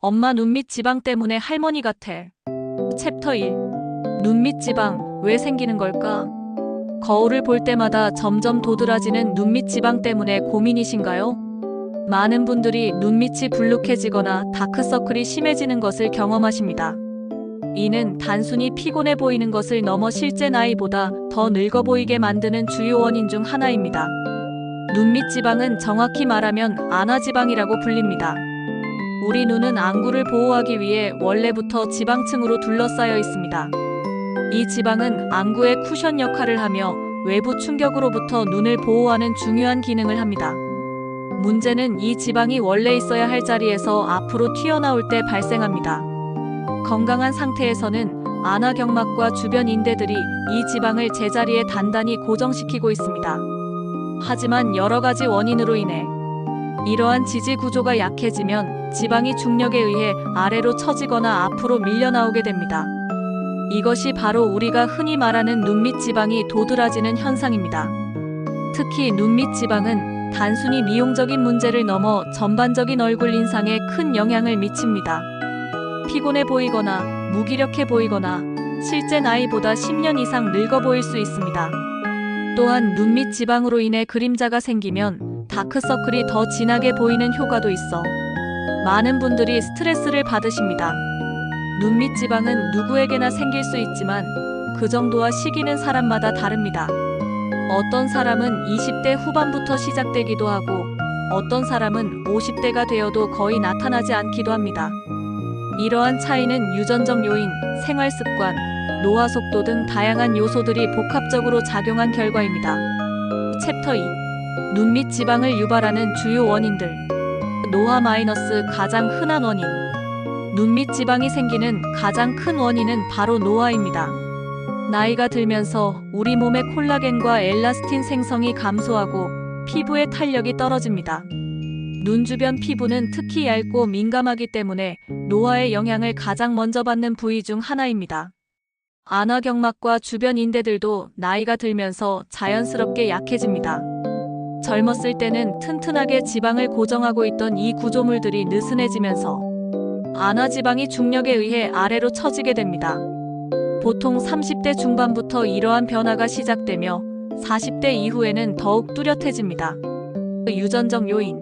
엄마 눈 밑 지방 때문에 할머니 같아. 챕터 1. 눈 밑 지방 왜 생기는 걸까? 거울을 볼 때마다 점점 도드라지는 눈 밑 지방 때문에 고민이신가요? 많은 분들이 눈 밑이 불룩해지거나 다크서클이 심해지는 것을 경험하십니다. 이는 단순히 피곤해 보이는 것을 넘어 실제 나이보다 더 늙어 보이게 만드는 주요 원인 중 하나입니다. 눈 밑 지방은 정확히 말하면 안아지방이라고 불립니다. 우리 눈은 안구를 보호하기 위해 원래부터 지방층으로 둘러싸여 있습니다. 이 지방은 안구의 쿠션 역할을 하며 외부 충격으로부터 눈을 보호하는 중요한 기능을 합니다. 문제는 이 지방이 원래 있어야 할 자리에서 앞으로 튀어나올 때 발생합니다. 건강한 상태에서는 안아경막과 주변 인대들이 이 지방을 제자리에 단단히 고정시키고 있습니다. 하지만 여러 가지 원인으로 인해 이러한 지지 구조가 약해지면 지방이 중력에 의해 아래로 처지거나 앞으로 밀려나오게 됩니다. 이것이 바로 우리가 흔히 말하는 눈 밑 지방이 도드라지는 현상입니다. 특히 눈 밑 지방은 단순히 미용적인 문제를 넘어 전반적인 얼굴 인상에 큰 영향을 미칩니다. 피곤해 보이거나 무기력해 보이거나 실제 나이보다 10년 이상 늙어 보일 수 있습니다. 또한 눈 밑 지방으로 인해 그림자가 생기면 다크서클이 더 진하게 보이는 효과도 있어 많은 분들이 스트레스를 받으십니다. 눈 밑 지방은 누구에게나 생길 수 있지만 그 정도와 시기는 사람마다 다릅니다. 어떤 사람은 20대 후반부터 시작되기도 하고 어떤 사람은 50대가 되어도 거의 나타나지 않기도 합니다. 이러한 차이는 유전적 요인, 생활 습관, 노화 속도 등 다양한 요소들이 복합적으로 작용한 결과입니다. 챕터 2. 눈 밑 지방을 유발하는 주요 원인들. 노화 마이너스 가장 흔한 원인. 눈 밑 지방이 생기는 가장 큰 원인은 바로 노화입니다. 나이가 들면서 우리 몸의 콜라겐과 엘라스틴 생성이 감소하고 피부의 탄력이 떨어집니다. 눈 주변 피부는 특히 얇고 민감하기 때문에 노화의 영향을 가장 먼저 받는 부위 중 하나입니다. 안아경막과 주변 인대들도 나이가 들면서 자연스럽게 약해집니다. 젊었을 때는 튼튼하게 지방을 고정하고 있던 이 구조물들이 느슨해지면서 안아지방이 중력에 의해 아래로 처지게 됩니다. 보통 30대 중반부터 이러한 변화가 시작되며 40대 이후에는 더욱 뚜렷해집니다. 유전적 요인.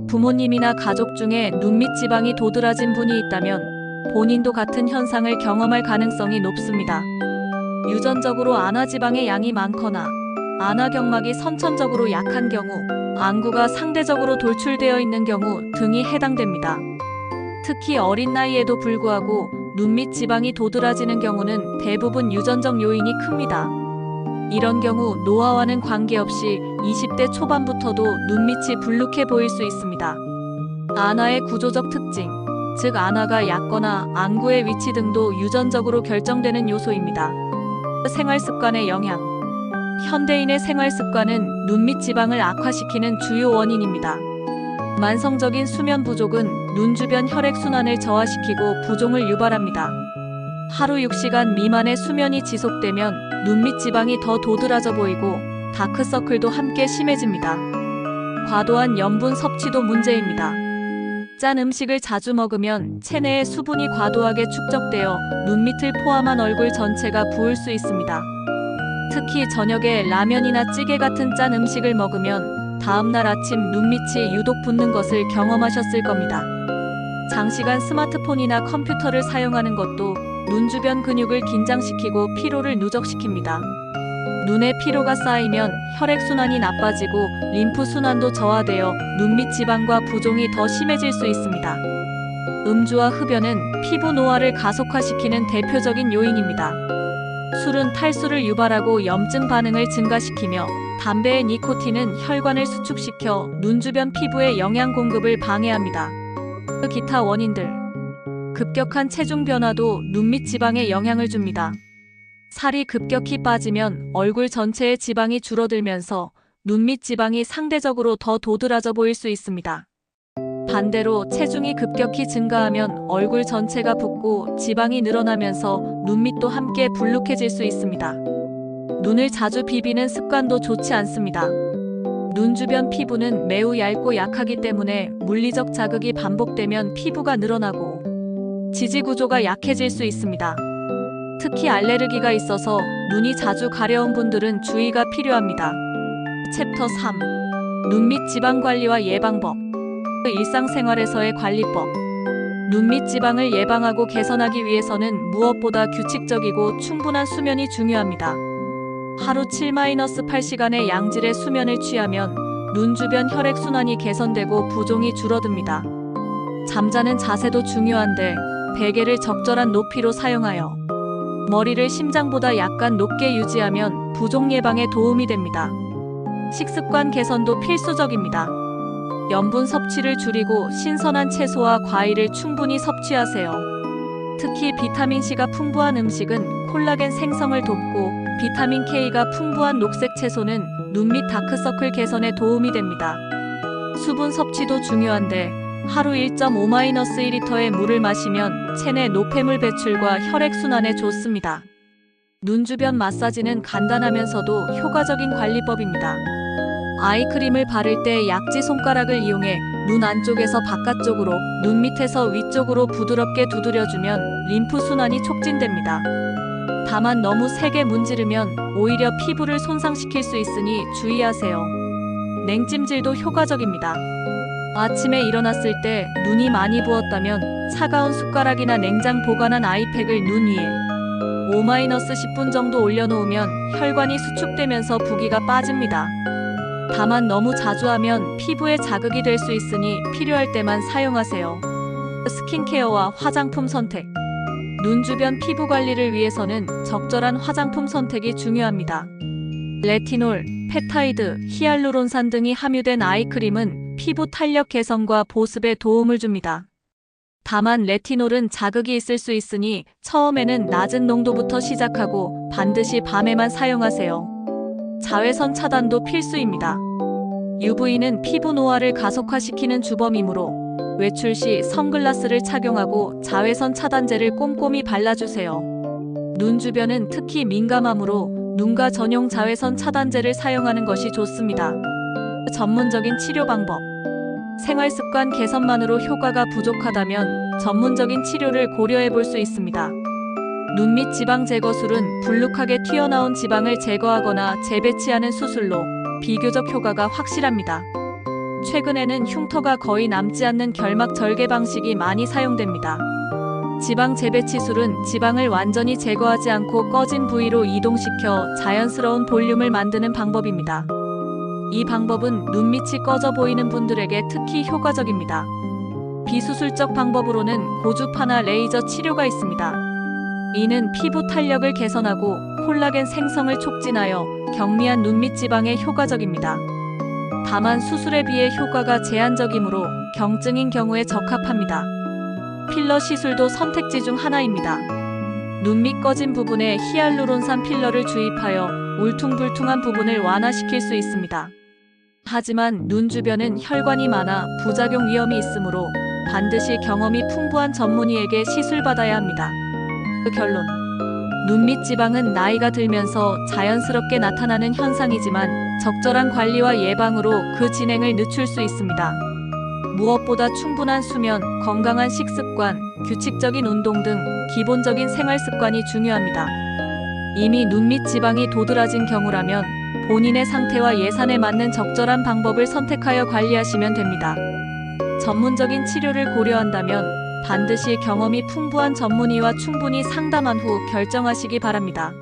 부모님이나 가족 중에 눈 밑 지방이 도드라진 분이 있다면 본인도 같은 현상을 경험할 가능성이 높습니다. 유전적으로 안아지방의 양이 많거나 안아경막이 선천적으로 약한 경우, 안구가 상대적으로 돌출되어 있는 경우 등이 해당됩니다. 특히 어린 나이에도 불구하고 눈 밑 지방이 도드라지는 경우는 대부분 유전적 요인이 큽니다. 이런 경우 노화와는 관계없이 20대 초반부터도 눈 밑이 불룩해 보일 수 있습니다. 안아의 구조적 특징, 즉 안아가 얕거나 안구의 위치 등도 유전적으로 결정되는 요소입니다. 생활 습관의 영향. 현대인의 생활 습관은 눈 밑 지방을 악화시키는 주요 원인입니다. 만성적인 수면 부족은 눈 주변 혈액순환을 저하시키고 부종을 유발합니다. 하루 6시간 미만의 수면이 지속되면 눈 밑 지방이 더 도드라져 보이고 다크서클도 함께 심해집니다. 과도한 염분 섭취도 문제입니다. 짠 음식을 자주 먹으면 체내에 수분이 과도하게 축적되어 눈 밑을 포함한 얼굴 전체가 부을 수 있습니다. 특히 저녁에 라면이나 찌개 같은 짠 음식을 먹으면 다음날 아침 눈 밑이 유독 붓는 것을 경험하셨을 겁니다. 장시간 스마트폰이나 컴퓨터를 사용하는 것도 눈 주변 근육을 긴장시키고 피로를 누적시킵니다. 눈에 피로가 쌓이면 혈액순환이 나빠지고 림프순환도 저하되어 눈 밑 지방과 부종이 더 심해질 수 있습니다. 음주와 흡연은 피부 노화를 가속화시키는 대표적인 요인입니다. 술은 탈수를 유발하고 염증 반응을 증가시키며 담배의 니코틴은 혈관을 수축시켜 눈 주변 피부의 영양 공급을 방해합니다. 기타 원인들. 급격한 체중 변화도 눈 밑 지방에 영향을 줍니다. 살이 급격히 빠지면 얼굴 전체의 지방이 줄어들면서 눈 밑 지방이 상대적으로 더 도드라져 보일 수 있습니다. 반대로 체중이 급격히 증가하면 얼굴 전체가 붓고 지방이 늘어나면서 눈 밑도 함께 불룩해질 수 있습니다. 눈을 자주 비비는 습관도 좋지 않습니다. 눈 주변 피부는 매우 얇고 약하기 때문에 물리적 자극이 반복되면 피부가 늘어나고 지지 구조가 약해질 수 있습니다. 특히 알레르기가 있어서 눈이 자주 가려운 분들은 주의가 필요합니다. 챕터 3. 눈 및 지방 관리와 예방법. 일상생활에서의 관리법. 눈 및 지방을 예방하고 개선하기 위해서는 무엇보다 규칙적이고 충분한 수면이 중요합니다. 하루 7-8시간의 양질의 수면을 취하면 눈 주변 혈액순환이 개선되고 부종이 줄어듭니다. 잠자는 자세도 중요한데 베개를 적절한 높이로 사용하여 머리를 심장보다 약간 높게 유지하면 부종 예방에 도움이 됩니다. 식습관 개선도 필수적입니다. 염분 섭취를 줄이고 신선한 채소와 과일을 충분히 섭취하세요. 특히 비타민C가 풍부한 음식은 콜라겐 생성을 돕고 비타민 K가 풍부한 녹색 채소는 눈 및 다크서클 개선에 도움이 됩니다. 수분 섭취도 중요한데 하루 1.5-1리터의 물을 마시면 체내 노폐물 배출과 혈액순환에 좋습니다. 눈 주변 마사지는 간단하면서도 효과적인 관리법입니다. 아이크림을 바를 때 약지 손가락을 이용해 눈 안쪽에서 바깥쪽으로, 눈 밑에서 위쪽으로 부드럽게 두드려주면 림프 순환이 촉진됩니다. 다만 너무 세게 문지르면 오히려 피부를 손상시킬 수 있으니 주의하세요. 냉찜질도 효과적입니다. 아침에 일어났을 때 눈이 많이 부었다면 차가운 숟가락이나 냉장 보관한 아이팩을 눈 위에 5-10분 정도 올려놓으면 혈관이 수축되면서 부기가 빠집니다. 다만 너무 자주 하면 피부에 자극이 될 수 있으니 필요할 때만 사용하세요. 스킨케어와 화장품 선택. 눈 주변 피부 관리를 위해서는 적절한 화장품 선택이 중요합니다. 레티놀, 펩타이드, 히알루론산 등이 함유된 아이크림은 피부 탄력 개선과 보습에 도움을 줍니다. 다만 레티놀은 자극이 있을 수 있으니 처음에는 낮은 농도부터 시작하고 반드시 밤에만 사용하세요. 자외선 차단도 필수입니다. UV는 피부 노화를 가속화시키는 주범이므로 외출 시 선글라스를 착용하고 자외선 차단제를 꼼꼼히 발라주세요. 눈 주변은 특히 민감하므로 눈가 전용 자외선 차단제를 사용하는 것이 좋습니다. 전문적인 치료 방법. 생활습관 개선만으로 효과가 부족하다면 전문적인 치료를 고려해 볼 수 있습니다. 눈 밑 지방 제거술은 불룩하게 튀어나온 지방을 제거하거나 재배치하는 수술로 비교적 효과가 확실합니다. 최근에는 흉터가 거의 남지 않는 결막 절개 방식이 많이 사용됩니다. 지방 재배치술은 지방을 완전히 제거하지 않고 꺼진 부위로 이동시켜 자연스러운 볼륨을 만드는 방법입니다. 이 방법은 눈 밑이 꺼져 보이는 분들에게 특히 효과적입니다. 비수술적 방법으로는 고주파나 레이저 치료가 있습니다. 이는 피부 탄력을 개선하고 콜라겐 생성을 촉진하여 경미한 눈 밑 지방에 효과적입니다. 다만 수술에 비해 효과가 제한적이므로 경증인 경우에 적합합니다. 필러 시술도 선택지 중 하나입니다. 눈 밑 꺼진 부분에 히알루론산 필러를 주입하여 울퉁불퉁한 부분을 완화시킬 수 있습니다. 하지만 눈 주변은 혈관이 많아 부작용 위험이 있으므로 반드시 경험이 풍부한 전문의에게 시술받아야 합니다. 결론. 눈 밑 지방은 나이가 들면서 자연스럽게 나타나는 현상이지만 적절한 관리와 예방으로 그 진행을 늦출 수 있습니다. 무엇보다 충분한 수면, 건강한 식습관, 규칙적인 운동 등 기본적인 생활 습관이 중요합니다. 이미 눈 밑 지방이 도드라진 경우라면 본인의 상태와 예산에 맞는 적절한 방법을 선택하여 관리하시면 됩니다. 전문적인 치료를 고려한다면 반드시 경험이 풍부한 전문의와 충분히 상담한 후 결정하시기 바랍니다.